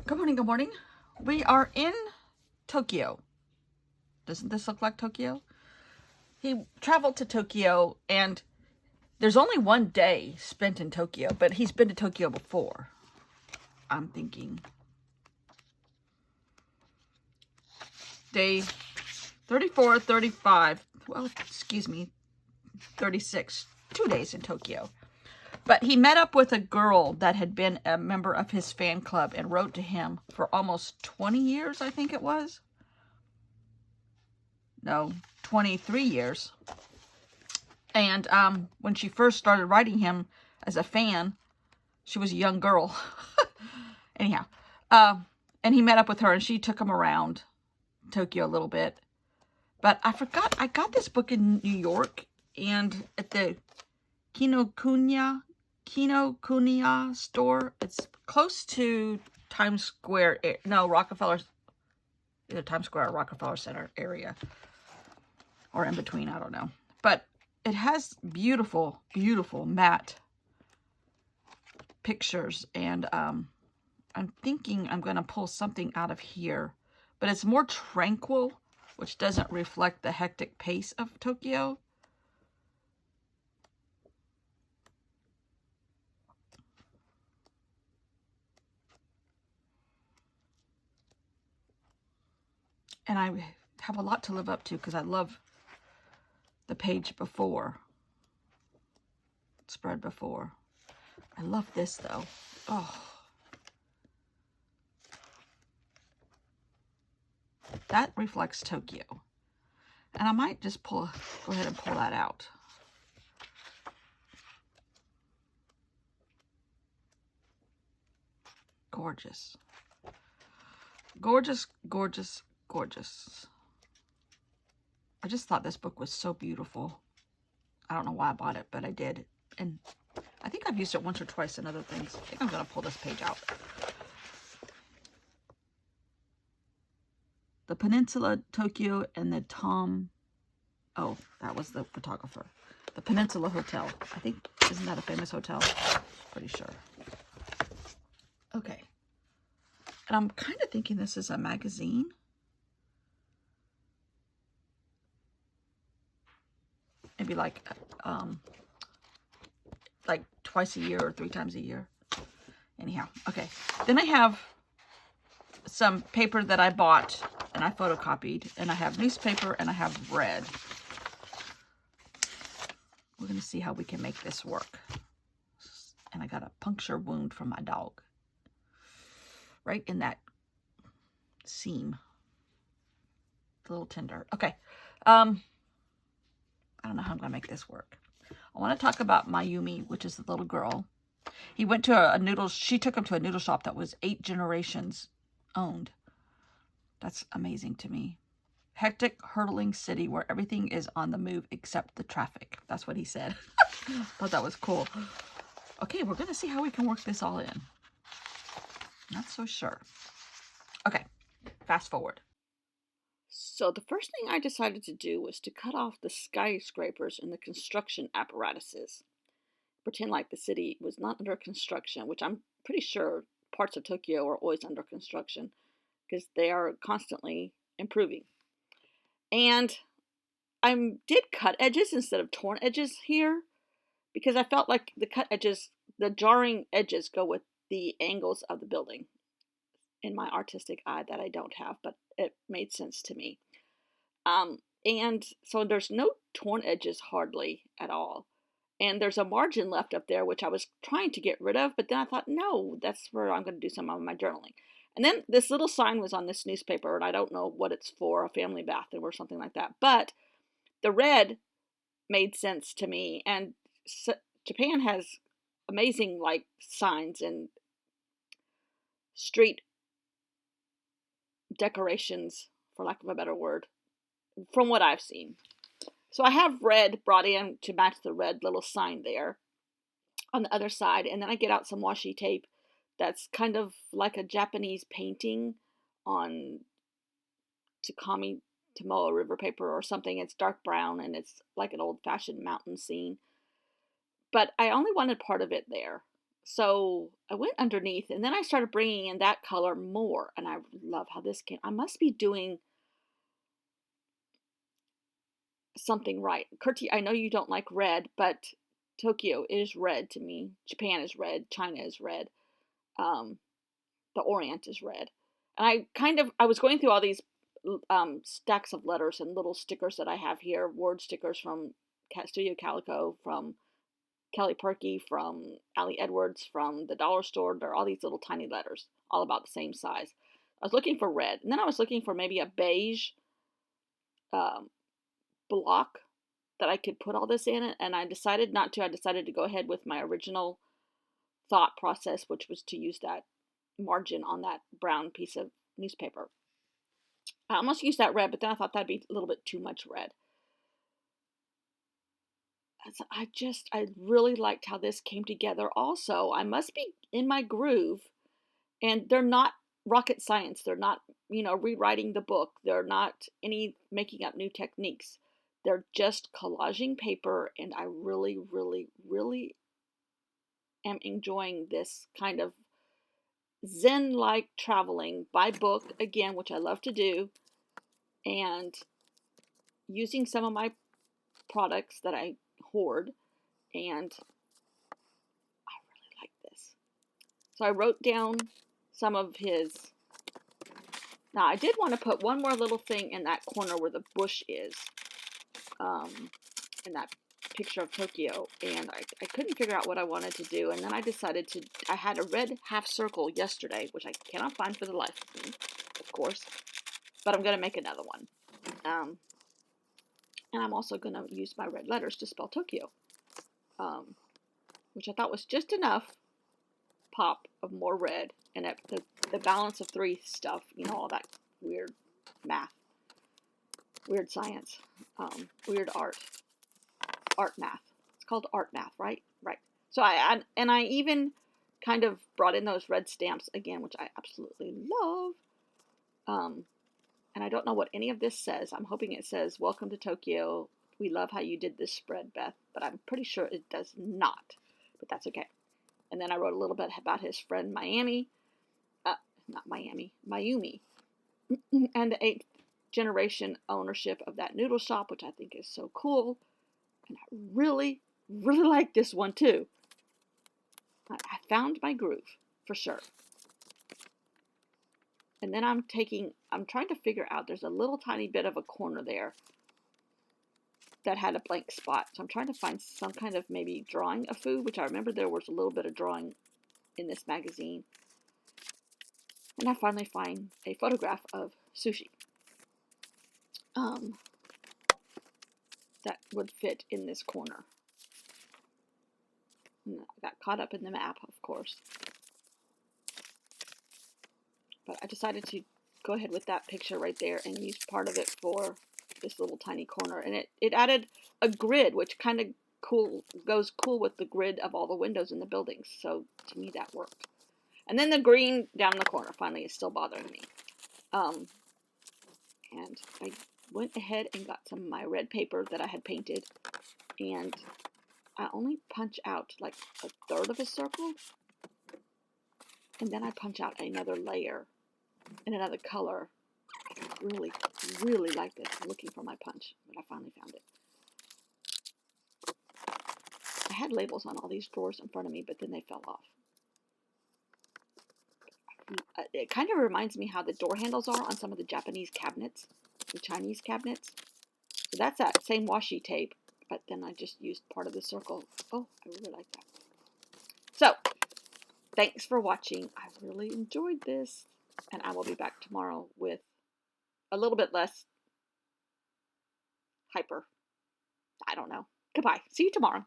Good morning, good morning. We are in Tokyo. Doesn't this look like Tokyo? He traveled to Tokyo, and there's only one day spent in Tokyo, but he's been to Tokyo before. I'm thinking day 34, 35, well, excuse me, 36, 2 days in Tokyo. But he met up with a girl that had been a member of his fan club and wrote to him for almost 20 years, I think it was. No, 23 years. And when she first started writing him as a fan, she was a young girl. Anyhow, and he met up with her, and she took him around Tokyo a little bit. But I forgot, I got this book in New York, and at the Kinokuniya store. It's close to Times Square. No, Rockefeller. Either Times Square or Rockefeller Center area, or in between. I don't know. But it has beautiful, beautiful matte pictures, and I'm thinking I'm going to pull something out of here, but it's more tranquil, which doesn't reflect the hectic pace of Tokyo. And I have a lot to live up to because I love the page before, spread before. I love this though. Oh, that reflects Tokyo. And I might just go ahead and pull that out. Gorgeous. Gorgeous, gorgeous, gorgeous. I just thought this book was so beautiful. I don't know why I bought it, but I did. And I think I've used it once or twice in other things. I think I'm going to pull this page out. The Peninsula, Tokyo, and the oh, that was the photographer. The Peninsula Hotel. I think, isn't that a famous hotel? Pretty sure. Okay. And I'm kind of thinking this is a magazine. Maybe like twice a year or 3 times a year. Anyhow, okay. Then I have some paper that I bought and I photocopied, and I have newspaper and I have red. We're going to see how we can make this work. And I got a puncture wound from my dog. Right in that seam. A little tender. Okay. I don't know how I'm going to make this work. I want to talk about Mayumi, which is the little girl. He went to a noodle, she took him to a noodle shop that was 8 generations owned. That's amazing to me. Hectic, hurtling city where everything is on the move except the traffic. That's what he said. Thought that was cool. Okay, we're going to see how we can work this all in. Not so sure. Okay, fast forward. So the first thing I decided to do was to cut off the skyscrapers and the construction apparatuses. Pretend like the city was not under construction, which I'm pretty sure parts of Tokyo are always under construction because they are constantly improving. And I did cut edges instead of torn edges here because I felt like the cut edges, the jarring edges go with the angles of the building in my artistic eye that I don't have, but it made sense to me. And so there's no torn edges hardly at all. And there's a margin left up there, which I was trying to get rid of, but then I thought, no, that's where I'm going to do some of my journaling. And then this little sign was on this newspaper, and I don't know what it's for, a family bathroom or something like that. But the red made sense to me, and Japan has amazing signs and street decorations, for lack of a better word, from what I've seen. So I have red brought in to match the red little sign there on the other side, and then I get out some washi tape that's kind of like a Japanese painting on Takami Tomoe river paper or something. It's dark brown and it's like an old-fashioned mountain scene. But I only wanted part of it there. So I went underneath, and then I started bringing in that color more, and I love how this came. I must be doing something right. Kurti, I know you don't like red, but Tokyo is red to me. Japan is red. China is red. Um, the Orient is red. And I was going through all these stacks of letters and little stickers that I have here, word stickers from Studio Calico, from Kelly Perky, from Ali Edwards, from the dollar store. There are all these little tiny letters, all about the same size. I was looking for red, and then I was looking for maybe a beige um, block that I could put all this in it, and I decided not to. I decided to go ahead with my original thought process, which was to use that margin on that brown piece of newspaper. I almost used that red, but then I thought that'd be a little bit too much red. I really liked how this came together. Also, I must be in my groove, and they're not rocket science. They're not, rewriting the book. They're not any making up new techniques. They're just collaging paper, and I really, really, really am enjoying this kind of Zen-like traveling by book again, which I love to do, and using some of my products that I hoard, and I really like this. So I wrote down some of his. Now I did want to put one more little thing in that corner where the bush is, in that picture of Tokyo, and I couldn't figure out what I wanted to do, and then I decided to. I had a red half circle yesterday, which I cannot find for the life of me, of course, but I'm gonna make another one. Um, and I'm also gonna use my red letters to spell Tokyo, um, which I thought was just enough pop of more red, and the balance of three stuff, all that weird math, weird science, weird art math. It's called art math, right? Right. So I even kind of brought in those red stamps again, which I absolutely love. And I don't know what any of this says. I'm hoping it says "Welcome to Tokyo. We love how you did this spread, Beth," but I'm pretty sure it does not. But that's okay. And then I wrote a little bit about his friend Miami, not Miami, Mayumi, and the 8th generation ownership of that noodle shop, which I think is so cool. And I really, really like this one too. I found my groove for sure. And then I'm trying to figure out, there's a little tiny bit of a corner there that had a blank spot. So I'm trying to find some kind of maybe drawing of food, which I remember there was a little bit of drawing in this magazine. And I finally find a photograph of sushi. That would fit in this corner. And I got caught up in the map, of course. But I decided to go ahead with that picture right there and use part of it for this little tiny corner. And it added a grid, which kind of goes cool with the grid of all the windows in the buildings. So to me, that worked. And then the green down in the corner finally is still bothering me. And I went ahead and got some of my red paper that I had painted, and I only punch out like a third of a circle, and then I punch out another layer in another color. I really, really like this. I'm looking for my punch, but I finally found it. I had labels on all these drawers in front of me, but then they fell off. It kind of reminds me how the door handles are on some of the Japanese cabinets, the Chinese cabinets. So that's that same washi tape, but then I just used part of the circle. Oh, I really like that. So, thanks for watching. I really enjoyed this, and I will be back tomorrow with a little bit less hyper. I don't know. Goodbye. See you tomorrow.